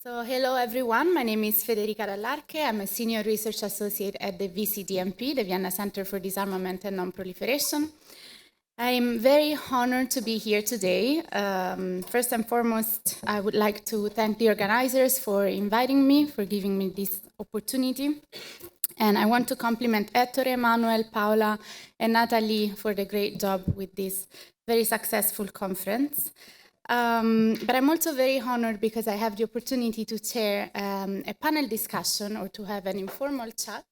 So hello everyone, my name is Federica Dallarche. I'm a senior research associate at the VCDMP, the Vienna Center for Disarmament and Non-proliferation. I'm very honored to be here today. First and foremost, I would like to thank the organizers for inviting me, for giving me this opportunity. And I want to compliment Ettore, Manuel, Paola, and Natalie for the great job with this very successful conference. But I'm also very honored because I have the opportunity to chair a panel discussion or to have an informal chat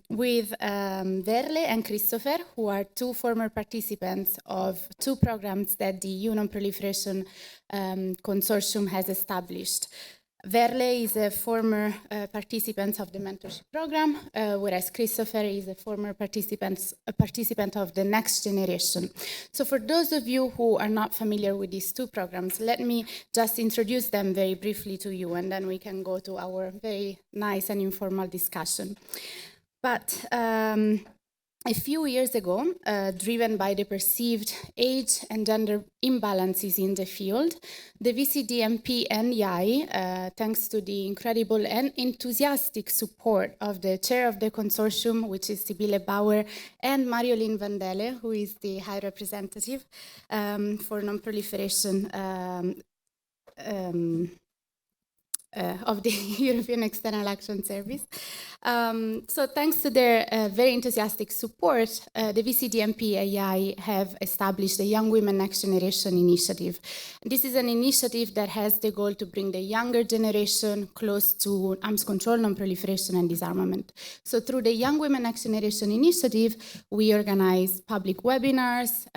with Verle and Christopher, who are two former participants of two programs that the EU Non-proliferation Consortium has established. Verle is a former participant of the mentorship program, whereas Christopher is a former participant of the Next Generation. So for those of you who are not familiar with these two programs, let me just introduce them very briefly to you, and then we can go to our very nice and informal discussion. But a few years ago, driven by the perceived age and gender imbalances in the field, the VCDMP and IAI, thanks to the incredible and enthusiastic support of the chair of the consortium, which is Sibylle Bauer, and Mariolyn van Delle, who is the High Representative for Non-proliferation of the European External Action Service. So thanks to their very enthusiastic support, the VCDMP AI have established the Young Women Next Generation initiative. This is an initiative that has the goal to bring the younger generation close to arms control, non-proliferation, and disarmament. So through the Young Women Next Generation initiative, we organize public webinars,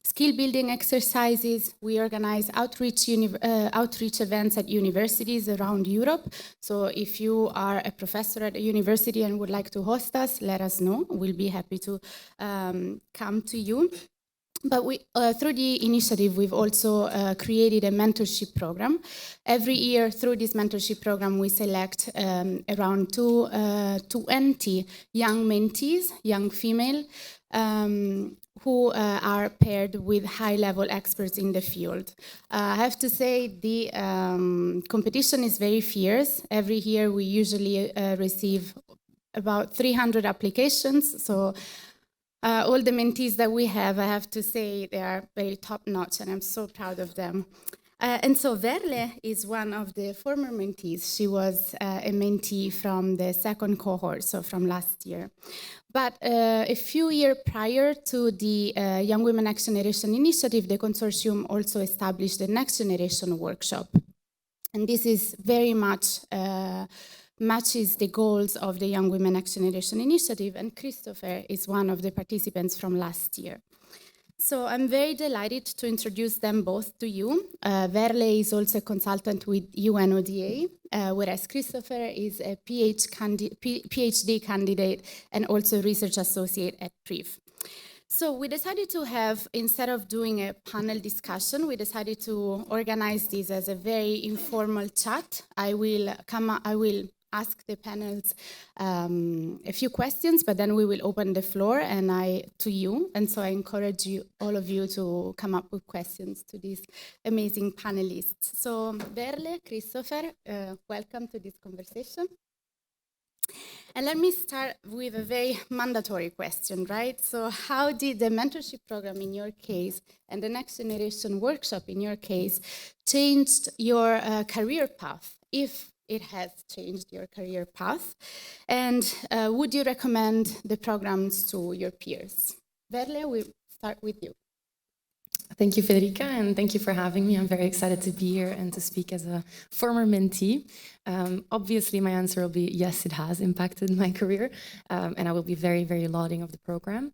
skill building exercises. We organize outreach events at universities around Europe. So if you are a professor at a university and would like to host us, let us know. We'll be happy to come to you. But through the initiative, we've also created a mentorship program. Every year through this mentorship program, we select around 20 young mentees, young female, who are paired with high-level experts in the field. I have to say the competition is very fierce. Every year we usually receive about 300 applications. So all the mentees that we have, I have to say, they are very top-notch, and I'm so proud of them. And so Verle is one of the former mentees. She was a mentee from the second cohort, so from last year. But a few years prior to the Young Women Next Generation initiative, the consortium also established the Next Generation workshop. And this is very much matches the goals of the Young Women Next Generation initiative, and Christopher is one of the participants from last year. So I'm very delighted to introduce them both to you. Verle is also a consultant with UNODA, whereas Christopher is a PhD candidate and also research associate at PRIV. So we decided to have, instead of doing a panel discussion, we decided to organize this as a very informal chat. I will ask the panels a few questions, but then we will open the floor to you. And so I encourage all of you to come up with questions to these amazing panelists. So Verle, Christopher, welcome to this conversation. And let me start with a very mandatory question, right? So how did the mentorship program in your case and the Next Generation workshop in your case changed your career path, if it has changed your career path? And would you recommend the programs to your peers? Verle, we'll start with you. Thank you, Federica, and thank you for having me. I'm very excited to be here and to speak as a former mentee. Obviously, my answer will be yes, it has impacted my career, and I will be very, very lauding of the program.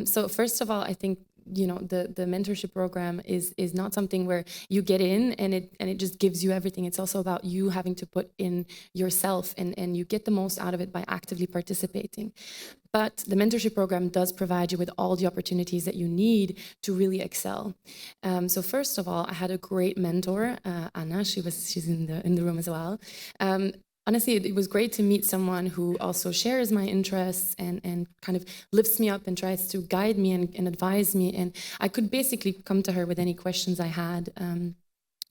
So first of all, I think the mentorship program is not something where you get in and it just gives you everything. It's also about you having to put in yourself, and you get the most out of it by actively participating. But the mentorship program does provide you with all the opportunities that you need to really excel. So first of all, I had a great mentor, Anna. She's in the room as well. Honestly, it was great to meet someone who also shares my interests and kind of lifts me up and tries to guide me and advise me. And I could basically come to her with any questions I had.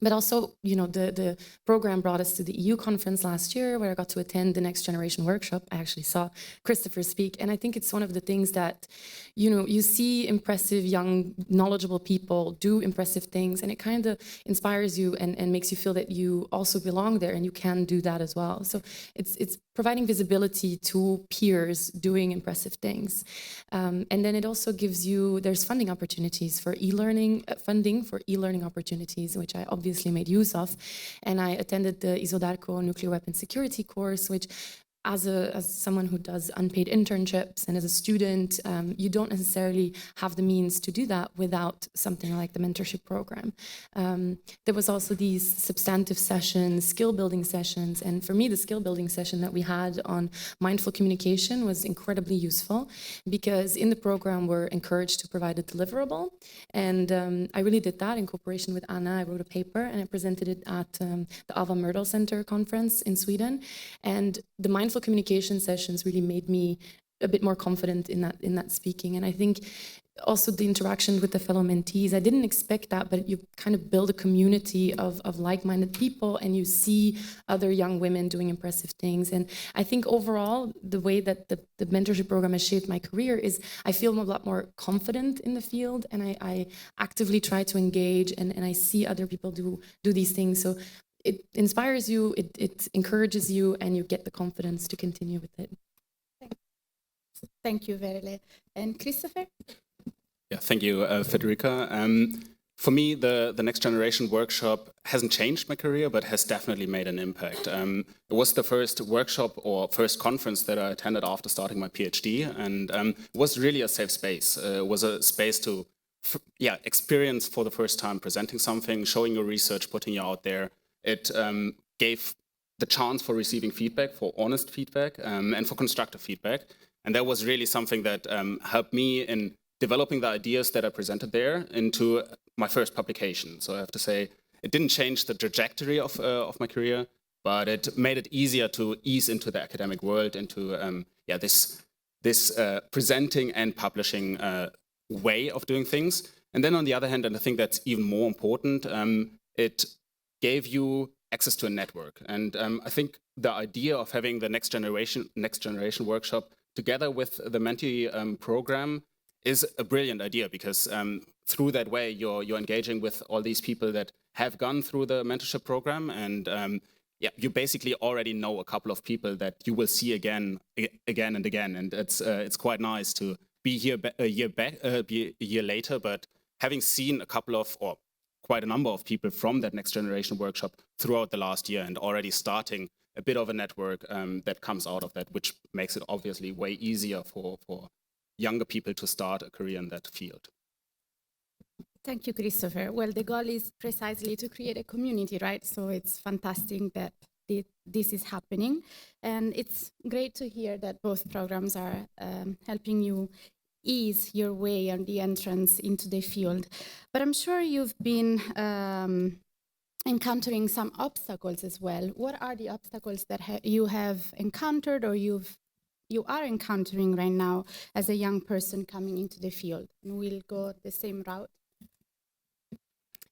But also, you know, the program brought us to the EU conference last year, where I got to attend the Next Generation workshop. I actually saw Christopher speak, and I think it's one of the things that, you know, you see impressive, young, knowledgeable people do impressive things, and it kind of inspires you and makes you feel that you also belong there and you can do that as well. So it's providing visibility to peers doing impressive things. And then it also gives you, there's funding opportunities for e-learning, funding for e-learning opportunities, which I obviously made use of. And I attended the Isodarko nuclear weapon security course, which as someone who does unpaid internships and as a student, you don't necessarily have the means to do that without something like the mentorship program. There was also these substantive sessions, skill building sessions, and for me the skill building session that we had on mindful communication was incredibly useful, because in the program we're encouraged to provide a deliverable, and I really did that in cooperation with Anna. I wrote a paper and I presented it at the Ava Myrdal Center conference in Sweden, and the mindful communication sessions really made me a bit more confident in that speaking. And I think also the interaction with the fellow mentees, I didn't expect that, but you kind of build a community of like-minded people, and you see other young women doing impressive things. And I think overall, the way that the mentorship program has shaped my career is I feel a lot more confident in the field, and I actively try to engage, and I see other people do these things. So it inspires you, it encourages you, and you get the confidence to continue with it. Thank you, Verle. And Christopher? Yeah, thank you, Federica. For me, the Next Generation workshop hasn't changed my career, but has definitely made an impact. It was the first workshop or first conference that I attended after starting my PhD, and it was really a safe space. It was a space to experience for the first time presenting something, showing your research, putting you out there. It gave the chance for receiving feedback, for honest feedback, and for constructive feedback. And that was really something that helped me in developing the ideas that I presented there into my first publication. So I have to say, it didn't change the trajectory of my career, but it made it easier to ease into the academic world, into this presenting and publishing way of doing things. And then on the other hand, and I think that's even more important, it gave you access to a network. And I think the idea of having the Next Generation workshop together with the Mentee program is a brilliant idea, because through that way you're engaging with all these people that have gone through the mentorship program, and you basically already know a couple of people that you will see again and again, and it's quite nice to be here a year later, but having seen a couple of, or quite a number of people from that Next Generation workshop throughout the last year, and already starting a bit of a network that comes out of that, which makes it obviously way easier for younger people to start a career in that field. Thank you, Christopher. Well, the goal is precisely to create a community, right? So it's fantastic that this is happening. And it's great to hear that both programs are helping you ease your way on the entrance into the field. But I'm sure you've been encountering some obstacles as well. What are the obstacles that you have encountered, or you are encountering right now as a young person coming into the field? And we'll go the same route.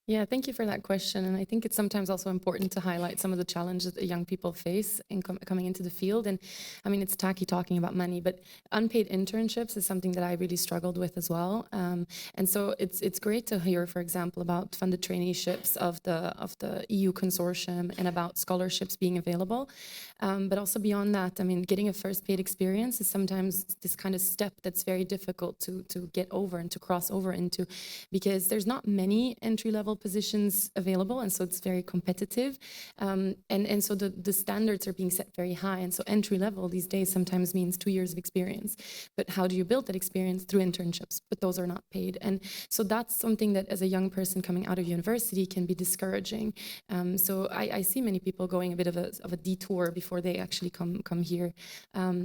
Yeah, thank you for that question. And I think it's sometimes also important to highlight some of the challenges that young people face in coming into the field. And I mean, it's tacky talking about money, but unpaid internships is something that I really struggled with as well. And so it's great to hear, for example, about funded traineeships of the EU Consortium and about scholarships being available. But also beyond that, I mean, getting a first paid experience is sometimes this kind of step that's very difficult to get over and to cross over into, because there's not many entry-level positions available, and so it's very competitive, and so the standards are being set very high, and so entry level these days sometimes means 2 years of experience. But how do you build that experience? Through internships, but those are not paid. And so that's something that as a young person coming out of university can be discouraging. So I see many people going a bit of a detour before they actually come here.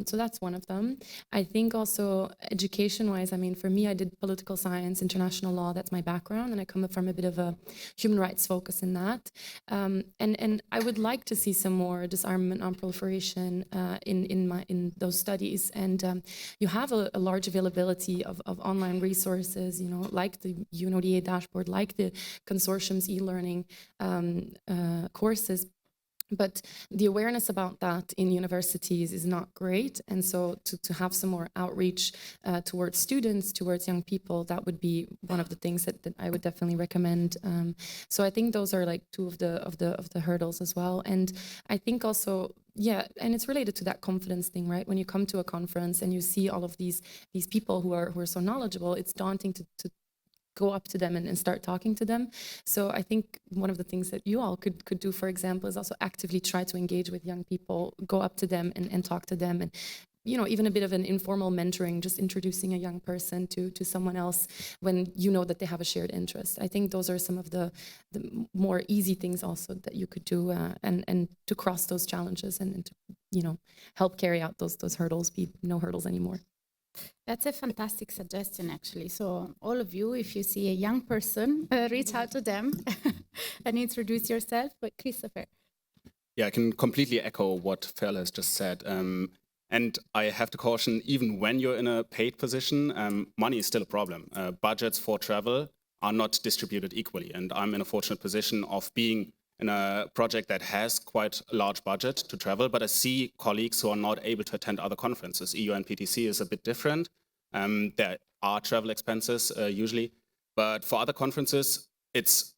So that's one of them. I think also education wise, I mean, for me, I did political science, international law, that's my background, and I come from a bit of a human rights focus in that. And I would like to see some more disarmament, non-proliferation in those studies. And you have a large availability of online resources, like the UNODA dashboard, like the Consortium's e-learning courses. But the awareness about that in universities is not great. And so to have some more outreach towards students, towards young people, that would be one of the things that I would definitely recommend. So I think those are like two of the hurdles as well. And I think also, yeah, and it's related to that confidence thing, right? When you come to a conference and you see all of these people who are so knowledgeable, it's daunting to go up to them and start talking to them. So I think one of the things that you all could do, for example, is also actively try to engage with young people, go up to them and talk to them. And, even a bit of an informal mentoring, just introducing a young person to someone else when you know that they have a shared interest. I think those are some of the more easy things also that you could do and to cross those challenges and to, help carry out those hurdles, be no hurdles anymore. That's a fantastic suggestion, actually. So all of you, if you see a young person, reach out to them and introduce yourself. But Christopher. Yeah, I can completely echo what Ferle has just said. And I have to caution, even when you're in a paid position, money is still a problem. Budgets for travel are not distributed equally. And I'm in a fortunate position of being in a project that has quite a large budget to travel, but I see colleagues who are not able to attend other conferences. EU and PTC is a bit different. There are travel expenses usually, but for other conferences,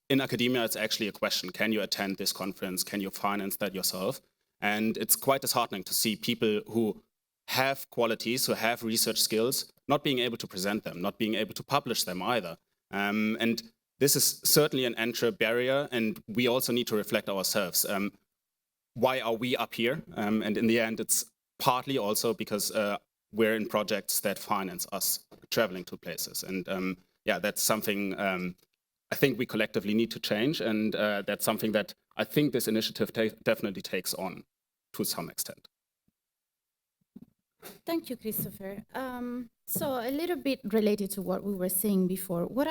in academia, it's actually a question. Can you attend this conference? Can you finance that yourself? And it's quite disheartening to see people who have qualities, who have research skills, not being able to present them, not being able to publish them either. And this is certainly an entry barrier, and we also need to reflect ourselves. Why are we up here? And in the end, it's partly also because we're in projects that finance us traveling to places. And yeah, that's something I think we collectively need to change, and that's something that I think this initiative definitely takes on to some extent. Thank you, Christopher. So a little bit related to what we were saying before, what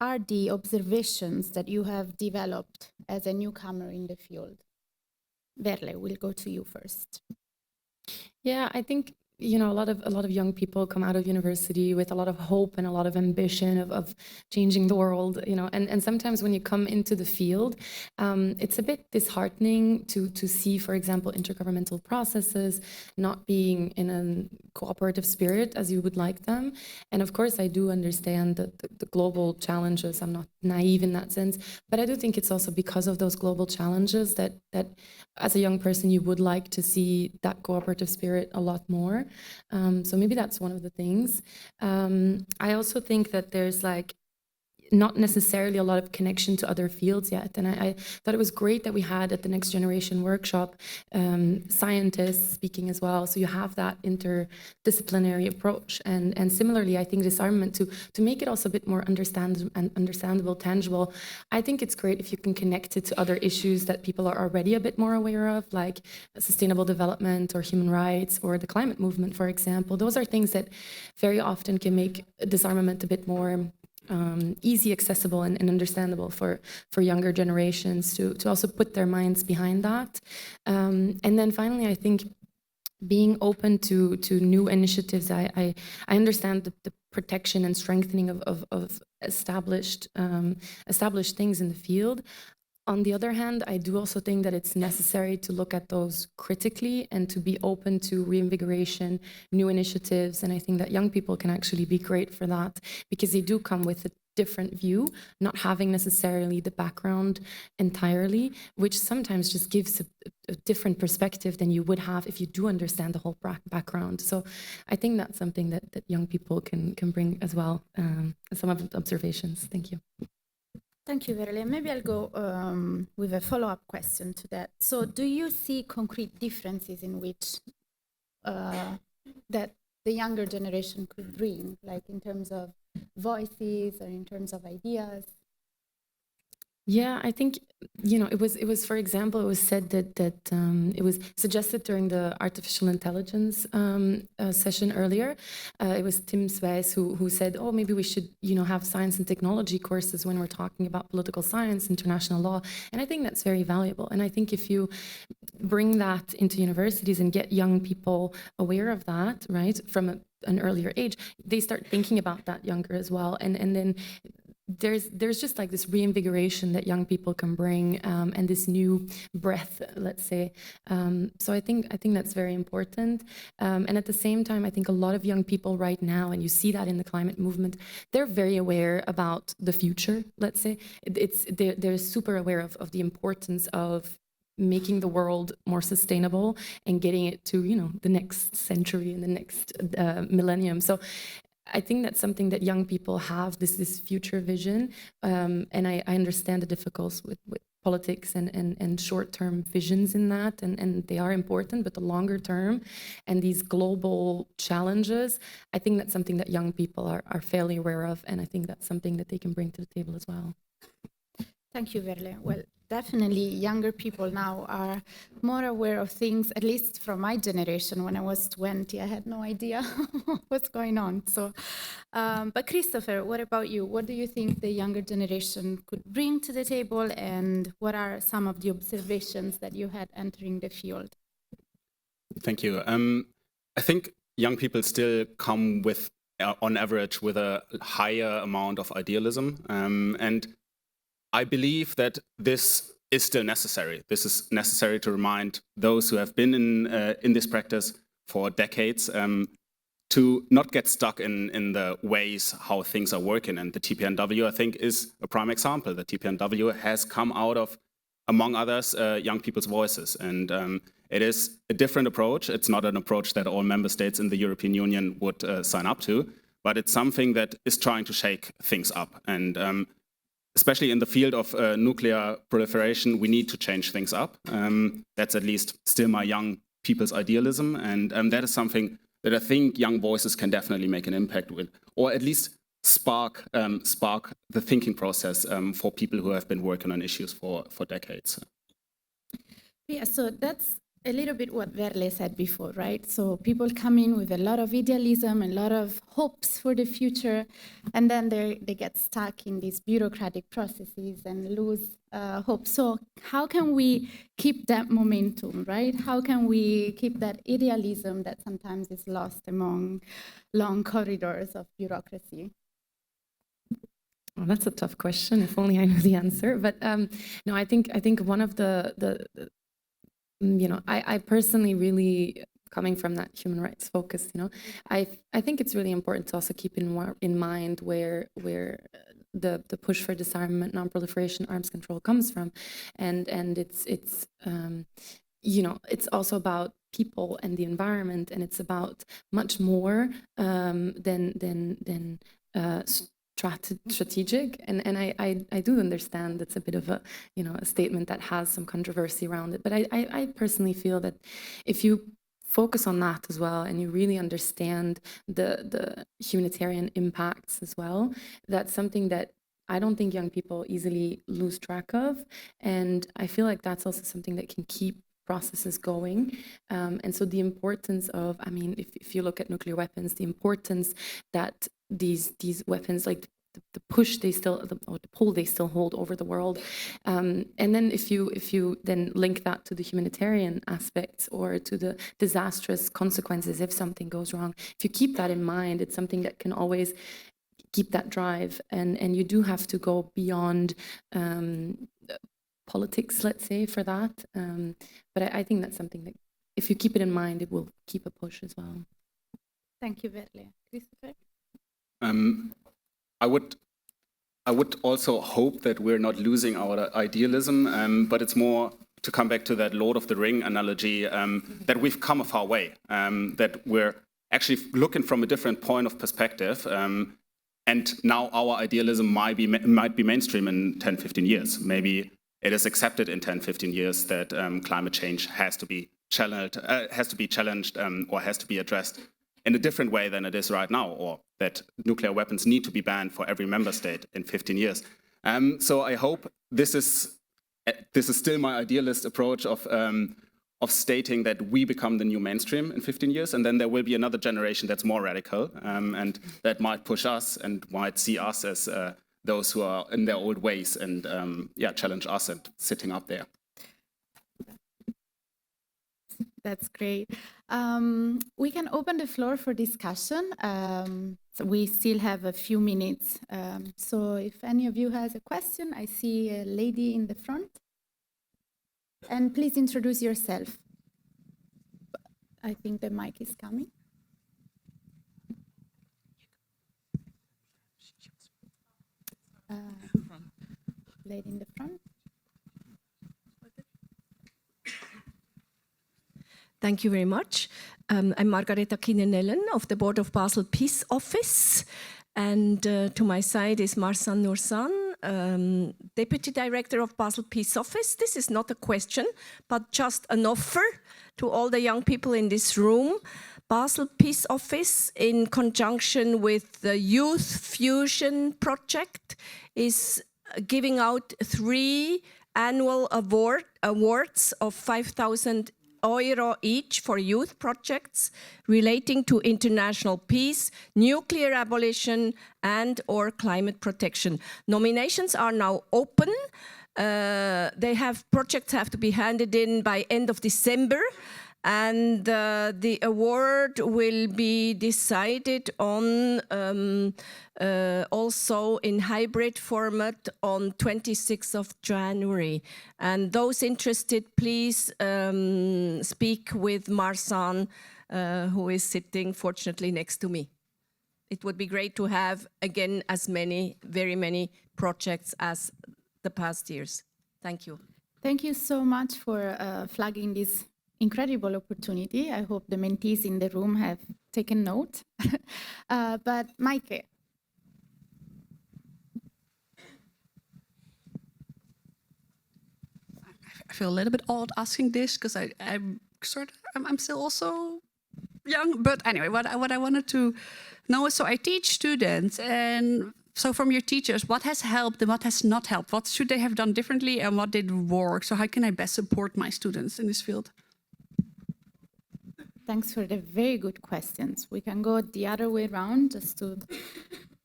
are the observations that you have developed as a newcomer in the field? Verle, we'll go to you first. Yeah, I think a lot of young people come out of university with a lot of hope and a lot of ambition of changing the world, and sometimes when you come into the field, it's a bit disheartening to see, for example, intergovernmental processes not being in a cooperative spirit as you would like them. And of course, I do understand that the global challenges. I'm not naive in that sense, but I do think it's also because of those global challenges that as a young person, you would like to see that cooperative spirit a lot more. So maybe that's one of the things. I also think that there's not necessarily a lot of connection to other fields yet. And I thought it was great that we had at the Next Generation workshop scientists speaking as well. So you have that interdisciplinary approach. And similarly, I think disarmament, to make it also a bit more understandable, tangible, I think it's great if you can connect it to other issues that people are already a bit more aware of, like sustainable development or human rights or the climate movement, for example. Those are things that very often can make disarmament a bit more easy, accessible, and understandable for younger generations to also put their minds behind that. And then finally, I think being open to new initiatives. I understand the protection and strengthening of established things in the field. On the other hand, I do also think that it's necessary to look at those critically and to be open to reinvigoration, new initiatives. And I think that young people can actually be great for that because they do come with a different view, not having necessarily the background entirely, which sometimes just gives a different perspective than you would have if you do understand the whole background. So I think that's something that young people can bring as well, some of the observations. Thank you. Thank you, Verle. Maybe I'll go with a follow-up question to that. So do you see concrete differences in which that the younger generation could bring, like in terms of voices or in terms of ideas? Yeah, I think, it was, for example, it was said that it was suggested during the artificial intelligence session earlier. It was Tim Swijs who said, oh, maybe we should, have science and technology courses when we're talking about political science, international law. And I think that's very valuable. And I think if you bring that into universities and get young people aware of that, right, from an earlier age, they start thinking about that younger as well. And then there's just like this reinvigoration that young people can bring, and this new breath, let's say. So I think that's very important. And at the same time, I think a lot of young people right now, and you see that in the climate movement, they're very aware about the future. Let's say they're super aware of the importance of making the world more sustainable and getting it to the next century and the next millennium. So I think that's something that young people have, this future vision, and I understand the difficulties with politics and short-term visions in that, and they are important, but the longer term and these global challenges, I think that's something that young people are fairly aware of, and I think that's something that they can bring to the table as well. Thank you, Verle. Well, definitely younger people now are more aware of things, at least from my generation. When I was 20, I had no idea what's going on. So, but Christopher, what about you? What do you think the younger generation could bring to the table, and what are some of the observations that you had entering the field? Thank you. I think young people still come with, on average, with a higher amount of idealism, and I believe that this is still necessary. This is necessary to remind those who have been in this practice for decades to not get stuck in the ways how things are working. And the TPNW, I think, is a prime example. The TPNW has come out of, among others, young people's voices. And it is a different approach. It's not an approach that all member states in the European Union would sign up to, but it's something that is trying to shake things up. And especially in the field of nuclear proliferation, we need to change things up. That's at least still my young people's idealism. And that is something that I think young voices can definitely make an impact with, or at least spark the thinking process for people who have been working on issues for decades. Yeah, so that's a little bit what Verle said before, right? So people come in with a lot of idealism and a lot of hopes for the future, and then they get stuck in these bureaucratic processes and lose hope. So how can we keep that momentum, right? How can we keep that idealism that sometimes is lost among long corridors of bureaucracy? Well, that's a tough question. If only I knew the answer. But no, I think one of the I personally really, coming from that human rights focus, I think it's really important to also keep in mind where the push for disarmament, non-proliferation, arms control comes from, and it's it's also about people and the environment, and it's about much more than strategic, and I do understand that's a bit of a a statement that has some controversy around it, but I personally feel that if you focus on that as well and you really understand the humanitarian impacts as well, that's something that I don't think young people easily lose track of, and I feel like that's also something that can keep processes going. And so the importance of, I mean, if you look at nuclear weapons, the importance that these weapons, like the push they still, or the pull they still hold over the world, and then if you then link that to the humanitarian aspects or to the disastrous consequences if something goes wrong, if you keep that in mind, it's something that can always keep that drive, and you do have to go beyond politics, let's say, for that. But I think that's something that, if you keep it in mind, it will keep a push as well. Thank you, Verle. Christopher? I would also hope that we're not losing our idealism, but it's more to come back to that Lord of the Ring analogy, that we've come a far way, that we're actually looking from a different point of perspective, and now our idealism might be mainstream in 10, 15 years. Maybe it is accepted in 10, 15 years that climate change has to be challenged, or has to be addressed in a different way than it is right now, or that nuclear weapons need to be banned for every member state in 15 years. So I hope this is still my idealist approach of stating that we become the new mainstream in 15 years, and then there will be another generation that's more radical, and that might push us and might see us as those who are in their old ways and challenge us and sitting up there. That's great. We can open the floor for discussion. So we still have a few minutes. So if any of you has a question, I see a lady in the front. And please introduce yourself. I think the mic is coming. Lady in the front. Thank you very much. I'm Margareta Kinenellen of the Board of Basel Peace Office. And to my side is Marsan Nursan, Deputy Director of Basel Peace Office. This is not a question, but just an offer to all the young people in this room. Basel Peace Office, in conjunction with the Youth Fusion Project, is giving out 3 annual awards of 5,000 euro each for youth projects relating to international peace, nuclear abolition, and/or climate protection. Nominations are now open. Projects have to be handed in by end of December, and the award will be decided on also in hybrid format on 26th of January. And those interested, please speak with Marsan, who is sitting fortunately next to me. It would be great to have, again, very many projects as the past years. Thank you. Thank you so much for flagging this incredible opportunity. I hope the mentees in the room have taken note. But Maike. I feel a little bit odd asking this because I'm still also young. But anyway, what I wanted to know is, so I teach students, and so from your teachers, what has helped and what has not helped? What should they have done differently and what did work? So how can I best support my students in this field? Thanks for the very good questions. We can go the other way around just to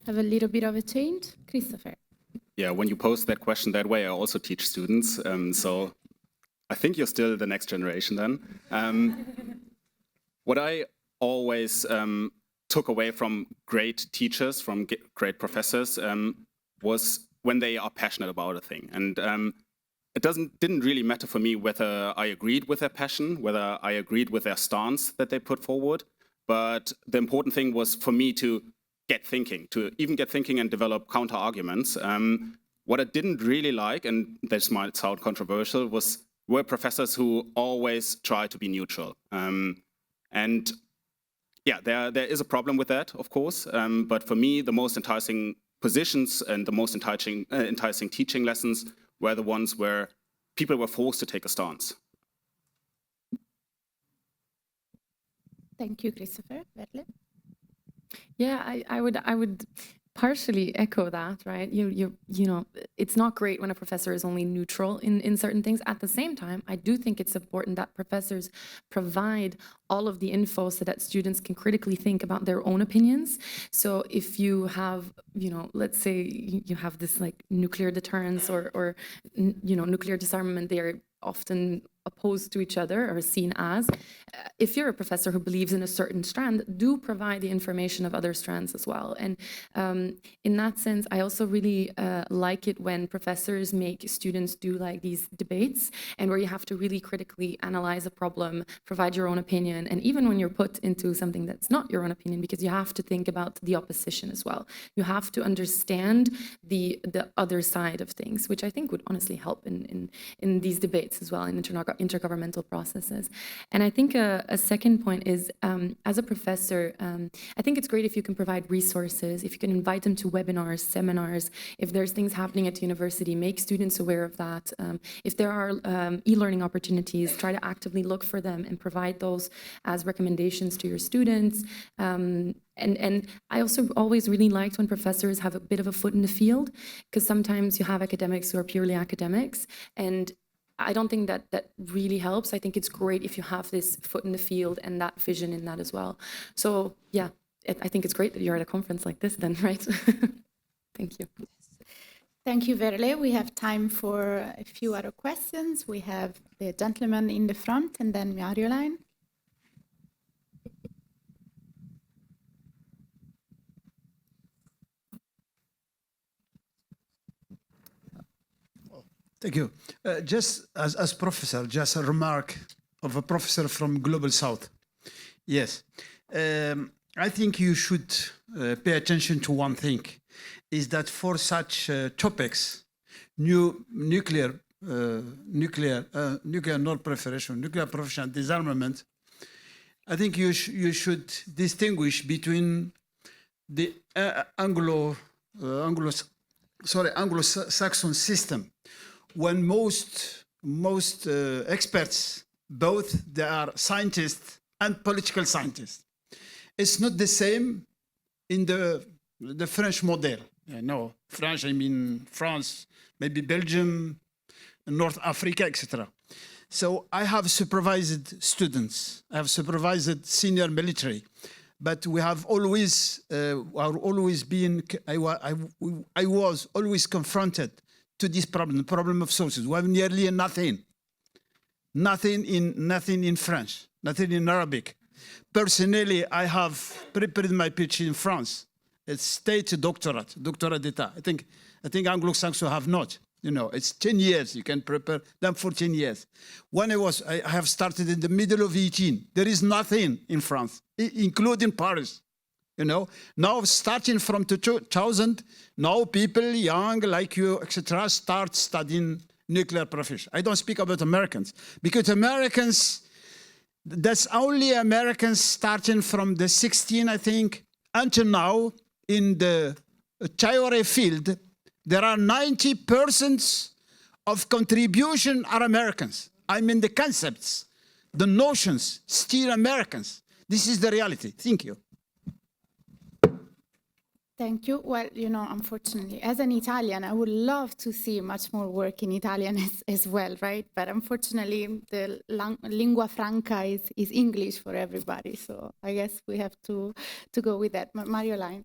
have a little bit of a change. Christopher. Yeah, when you pose that question that way, I also teach students. So I think you're still the next generation then. What I always took away from great teachers, from great professors, was when they are passionate about a thing. And it didn't really matter for me whether I agreed with their passion, whether I agreed with their stance that they put forward. But the important thing was for me to get thinking and develop counter arguments. What I didn't really like, and this might sound controversial, were professors who always try to be neutral. And yeah, there is a problem with that, of course. But for me, the most enticing positions and the most enticing teaching lessons were the ones where people were forced to take a stance. Thank you, Christopher. Verle? Yeah, I would partially echo that, right? You know, it's not great when a professor is only neutral in certain things. At the same time, I do think it's important that professors provide all of the info so that students can critically think about their own opinions. So if you have, let's say you have this like nuclear deterrence or nuclear disarmament, they are often opposed to each other or seen as. If you're a professor who believes in a certain strand, do provide the information of other strands as well. And in that sense, I also really like it when professors make students do like these debates and where you have to really critically analyze a problem, provide your own opinion, and even when you're put into something that's not your own opinion, because you have to think about the opposition as well. You have to understand the other side of things, which I think would honestly help in these debates. collaborates as well in intergovernmental processes. And I think a second point is, as a professor, I think it's great if you can provide resources, if you can invite them to webinars, seminars, if there's things happening at the university, make students aware of that. If there are e-learning opportunities, try to actively look for them and provide those as recommendations to your students. And I also always really liked when professors have a bit of a foot in the field, because sometimes you have academics who are purely academics, and I don't think that that really helps. I think it's great if you have this foot in the field and that vision in that as well. So yeah, I think it's great that you're at a conference like this then, right? Thank you. Thank you, Verle. We have time for a few other questions. We have the gentleman in the front and then Marjolein. Thank you. Just as professor, just a remark of a professor from Global South. Yes, I think you should pay attention to one thing, is that for such topics, nuclear non-proliferation, nuclear proliferation and disarmament, I think you should distinguish between the Anglo-Saxon system, when most experts, both they are scientists and political scientists. It's not the same in the French model. No, French, I mean France, maybe Belgium, North Africa, etc. So I have supervised students, I have supervised senior military, but we have always, I was always confronted to this problem of sources. We have nearly nothing in French, nothing in Arabic. Personally, I have prepared my PhD in France. It's state doctorate d'etat. I think Anglo-Saxon have not. You know, it's 10 years. You can prepare them for 10 years. When I have started in the middle of 18. There is nothing in France, including Paris. You know, now starting from 2000, now people young like you, etc., start studying nuclear proliferation. I don't speak about Americans, because Americans, that's only Americans starting from the 16, I think, until now in the theory field, there are 90% of contribution are Americans. I mean the concepts, the notions, still Americans. This is the reality. Thank you. Thank you. Well, you know, unfortunately, as an Italian, I would love to see much more work in Italian as well, right? But unfortunately, the lingua franca is English for everybody. So I guess we have to go with that. Marjolein.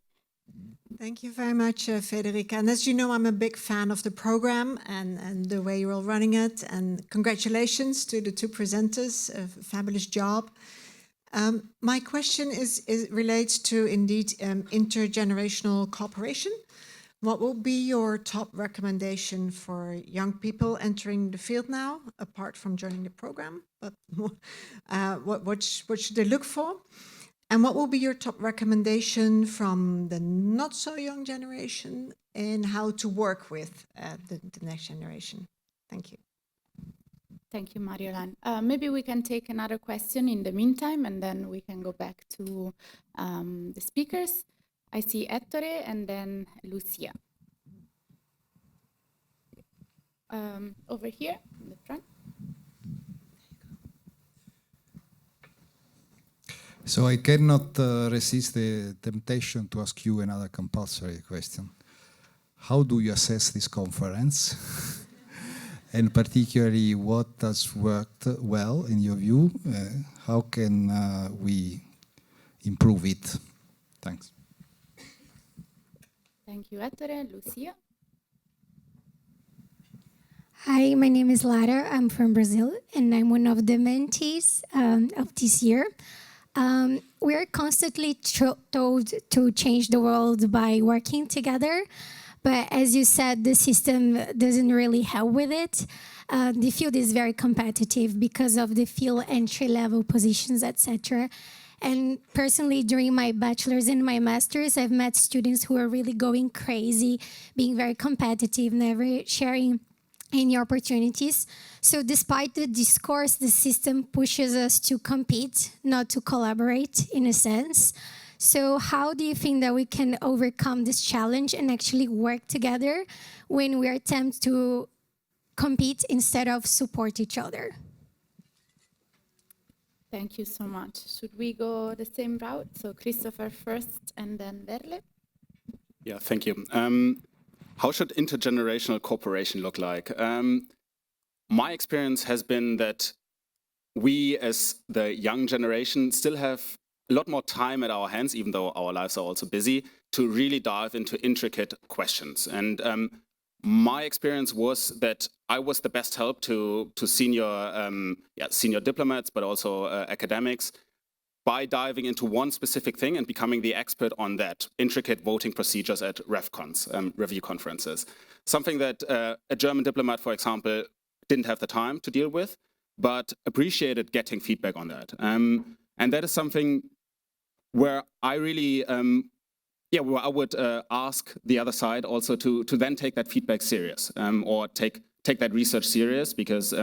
Thank you very much, Federica. And as you know, I'm a big fan of the program and the way you're all running it. And congratulations to the two presenters, a fabulous job. My question relates to, indeed, intergenerational cooperation. What will be your top recommendation for young people entering the field now, apart from joining the program? But what should they look for? And what will be your top recommendation from the not-so-young generation in how to work with the next generation? Thank you. Thank you, Marjolein. Maybe we can take another question in the meantime, and then we can go back to the speakers. I see Ettore and then Lucia. Over here in the front. So I cannot resist the temptation to ask you another compulsory question. How do you assess this conference? And particularly, what has worked well in your view? How can we improve it? Thanks. Thank you, Ettore. Lucia? Hi, my name is Lara. I'm from Brazil, and I'm one of the mentees of this year. We are constantly told to change the world by working together. But as you said, the system doesn't really help with it. The field is very competitive because of the field entry-level positions, etc. And personally, during my bachelor's and my master's, I've met students who are really going crazy, being very competitive, never sharing any opportunities. So despite the discourse, the system pushes us to compete, not to collaborate in a sense. So how do you think that we can overcome this challenge and actually work together when we attempt to compete instead of support each other? Thank you so much. Should we go the same route? So Christopher first and then Verle. Yeah, thank you. How should intergenerational cooperation look like? My experience has been that we as the young generation still have a lot more time at our hands, even though our lives are also busy, to really dive into intricate questions. And my experience was that I was the best help to senior diplomats, but also academics, by diving into one specific thing and becoming the expert on that, intricate voting procedures at RevCons, review conferences. Something that a German diplomat, for example, didn't have the time to deal with, but appreciated getting feedback on that. And that is something where I really, where I would ask the other side also to then take that feedback serious, or take that research serious, because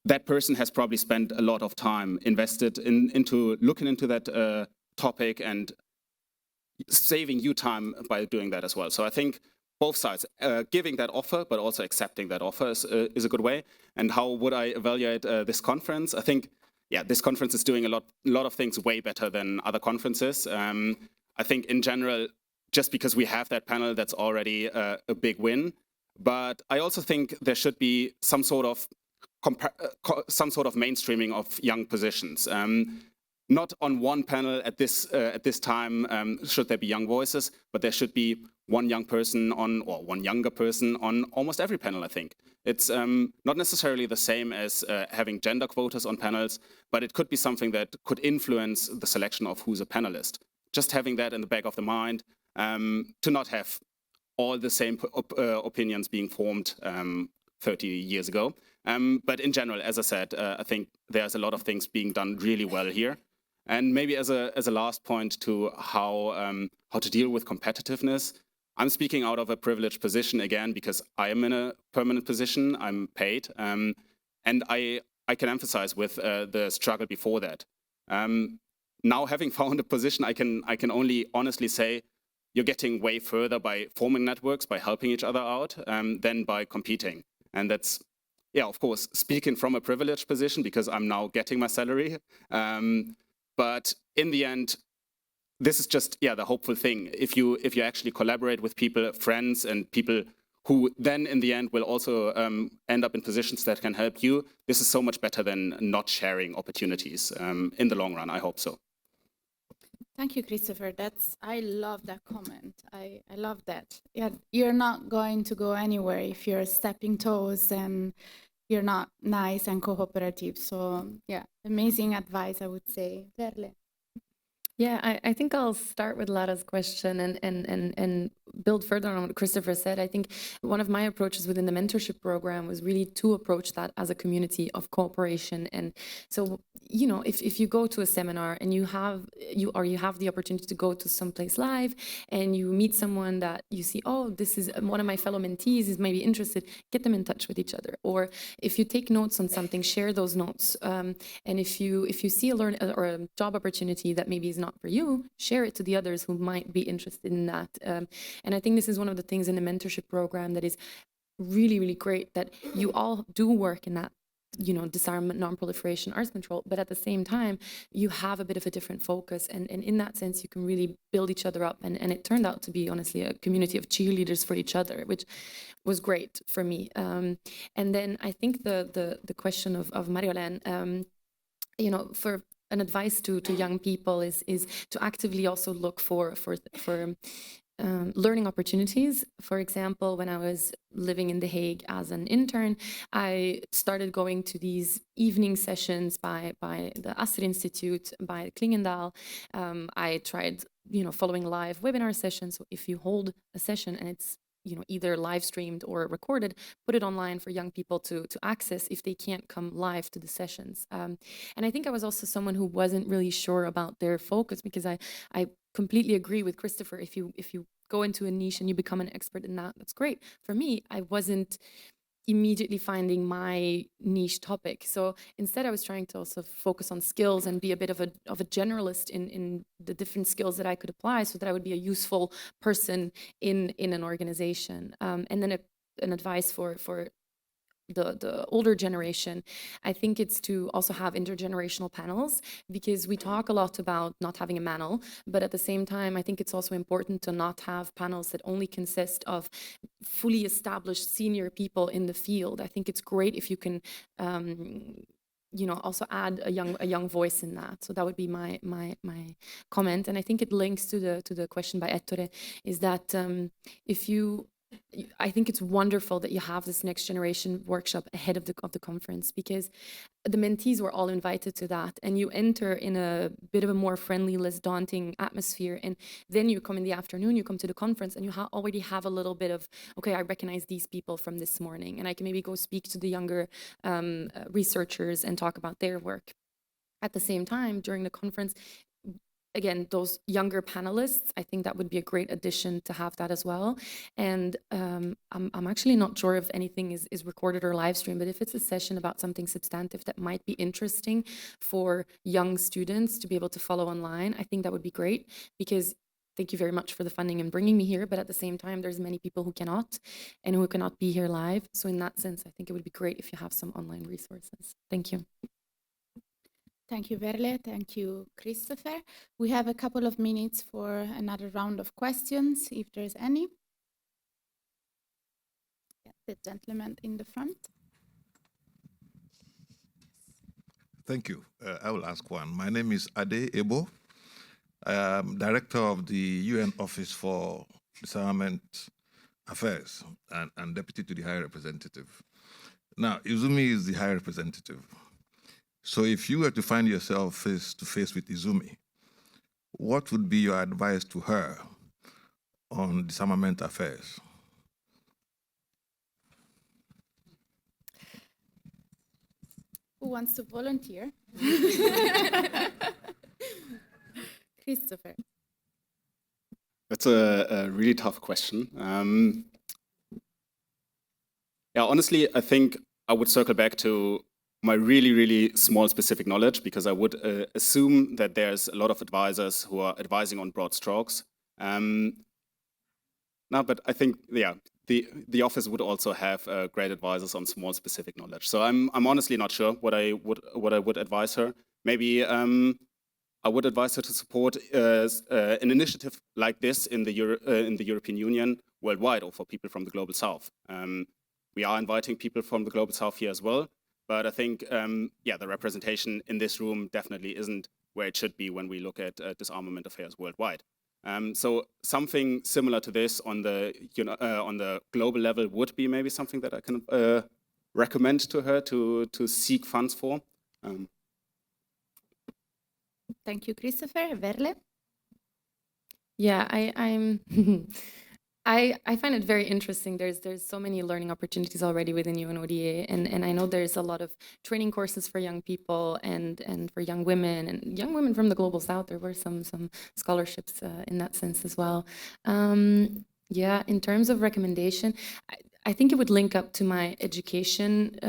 that person has probably spent a lot of time invested into looking into that topic and saving you time by doing that as well. So I think both sides, giving that offer, but also accepting that offer is a good way. And how would I evaluate this conference? I think, this conference is doing a lot of things way better than other conferences. I think in general, just because we have that panel, that's already a big win. But I also think there should be some sort of mainstreaming of young positions. Not on one panel at this time should there be young voices, but there should be one young person on, or one younger person on almost every panel, I think. It's not necessarily the same as having gender quotas on panels, but it could be something that could influence the selection of who's a panelist. Just having that in the back of the mind, to not have all the same opinions being formed 30 years ago. But in general, as I said, I think there's a lot of things being done really well here. And maybe as a last point to how to deal with competitiveness, I'm speaking out of a privileged position again, because I am in a permanent position, I'm paid, and I can emphasize with the struggle before that. Now, having found a position, I can only honestly say you're getting way further by forming networks, by helping each other out, than by competing. And that's, of course, speaking from a privileged position, because I'm now getting my salary. But in the end, this is just, the hopeful thing. If you actually collaborate with people, friends, and people who then in the end will also end up in positions that can help you, this is so much better than not sharing opportunities in the long run. I hope so. Thank you, Christopher. I love that comment. I love that. Yeah, you're not going to go anywhere if you're stepping toes and you're not nice and cooperative. So amazing advice, I would say. Verle. Yeah, I think I'll start with Lara's question and build further on what Christopher said. I think one of my approaches within the mentorship program was really to approach that as a community of cooperation. And so, if you go to a seminar and you have the opportunity to go to someplace live and you meet someone that you see, oh, this is one of my fellow mentees is maybe interested, get them in touch with each other. Or if you take notes on something, share those notes. And if you see a job opportunity that maybe is not for you, share it to the others who might be interested in that. And I think this is one of the things in the mentorship program that is really, really great, that you all do work in that, disarmament, non-proliferation, arms control, but at the same time, you have a bit of a different focus. And in that sense, you can really build each other up. And it turned out to be, honestly, a community of cheerleaders for each other, which was great for me. And then I think the question of Mariolène, for an advice to young people is to actively also look for learning opportunities. For example, when I was living in The Hague as an intern, I started going to these evening sessions by the Isitituto, by Klingendahl. I tried, following live webinar sessions. So if you hold a session and it's either live streamed or recorded, put it online for young people to access if they can't come live to the sessions. And I think I was also someone who wasn't really sure about their focus, because I completely agree with Christopher. If you go into a niche and you become an expert in that, that's great. For me, I wasn't immediately finding my niche topic. So instead I was trying to also focus on skills and be a bit of a generalist in the different skills that I could apply so that I would be a useful person in an organization. And then an advice for the older generation, I think it's to also have intergenerational panels, because we talk a lot about not having a manel, but at the same time, I think it's also important to not have panels that only consist of fully established senior people in the field. I think it's great if you can also add a young voice in that. So that would be my comment. And I think it links to the question by Ettore, is that I think it's wonderful that you have this next generation workshop ahead of the conference, because the mentees were all invited to that, and you enter in a bit of a more friendly, less daunting atmosphere, and then you come in the afternoon, you come to the conference, and you already have a little bit of, okay, I recognize these people from this morning, and I can maybe go speak to the younger researchers and talk about their work. At the same time, during the conference, again, those younger panelists, I think that would be a great addition to have that as well. And I'm actually not sure if anything is recorded or live streamed, but if it's a session about something substantive that might be interesting for young students to be able to follow online, I think that would be great, because thank you very much for the funding and bringing me here, but at the same time, there's many people who cannot and who cannot be here live. So in that sense, I think it would be great if you have some online resources. Thank you. Thank you, Verle. Thank you, Christopher. We have a couple of minutes for another round of questions, if there's any. Yeah, the gentleman in the front. Thank you. I will ask one. My name is Ade Ebo. I am Director of the UN Office for Disarmament Affairs and Deputy to the High Representative. Now, Izumi is the High Representative. So if you were to find yourself face to face with Izumi, what would be your advice to her on disarmament affairs? Who wants to volunteer? Christopher. That's a really tough question. Yeah, honestly, I think I would circle back to my really, really small specific knowledge, because I would assume that there's a lot of advisors who are advising on broad strokes. No, but I think, yeah, the office would also have great advisors on small specific knowledge. So I'm honestly not sure what I would advise her. Maybe I would advise her to support an initiative like this in the European Union worldwide, or for people from the Global South. We are inviting people from the Global South here as well. But I think, yeah, the representation in this room definitely isn't where it should be when we look at disarmament affairs worldwide. So something similar to this on the global level would be maybe something that I can recommend to her to seek funds for. Thank you, Christopher. Verle? Yeah, I find it very interesting. There's so many learning opportunities already within UNODA, and I know there's a lot of training courses for young people and for young women from the Global South. There were some scholarships in that sense as well. Yeah, in terms of recommendation, I think it would link up to my education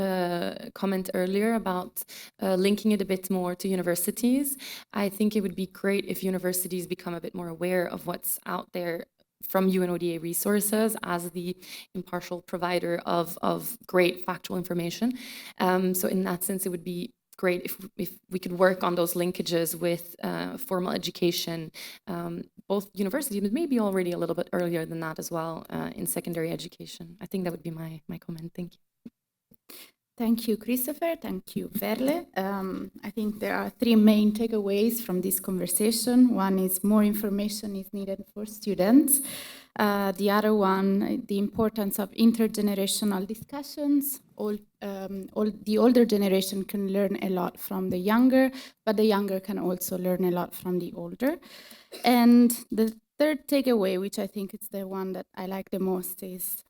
comment earlier about linking it a bit more to universities. I think it would be great if universities become a bit more aware of what's out there from UNODA resources as the impartial provider of great factual information. So in that sense, it would be great if we could work on those linkages with formal education, both university, but maybe already a little bit earlier than that as well in secondary education. I think that would be my comment. Thank you. Thank you, Christopher. Thank you, Verle. I think there are three main takeaways from this conversation. One is more information is needed for students. The other one, the importance of intergenerational discussions. The older generation can learn a lot from the younger, but the younger can also learn a lot from the older. And the third takeaway, which I think is the one that I like the most, is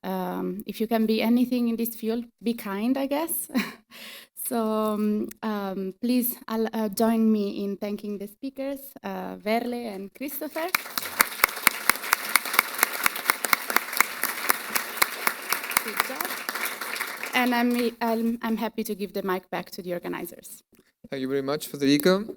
if you can be anything in this field, be kind, I guess. So please join me in thanking the speakers, Verle and Christopher. Good job. and I'm happy to give the mic back to the organizers. Thank you very much, Federica.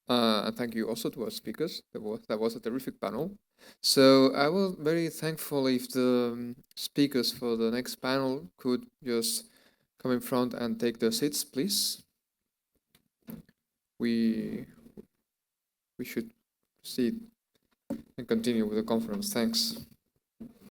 And thank you also to our speakers. That was a terrific panel. So I will very thankful if the speakers for the next panel could just come in front and take their seats, please. We should proceed and continue with the conference. Thanks.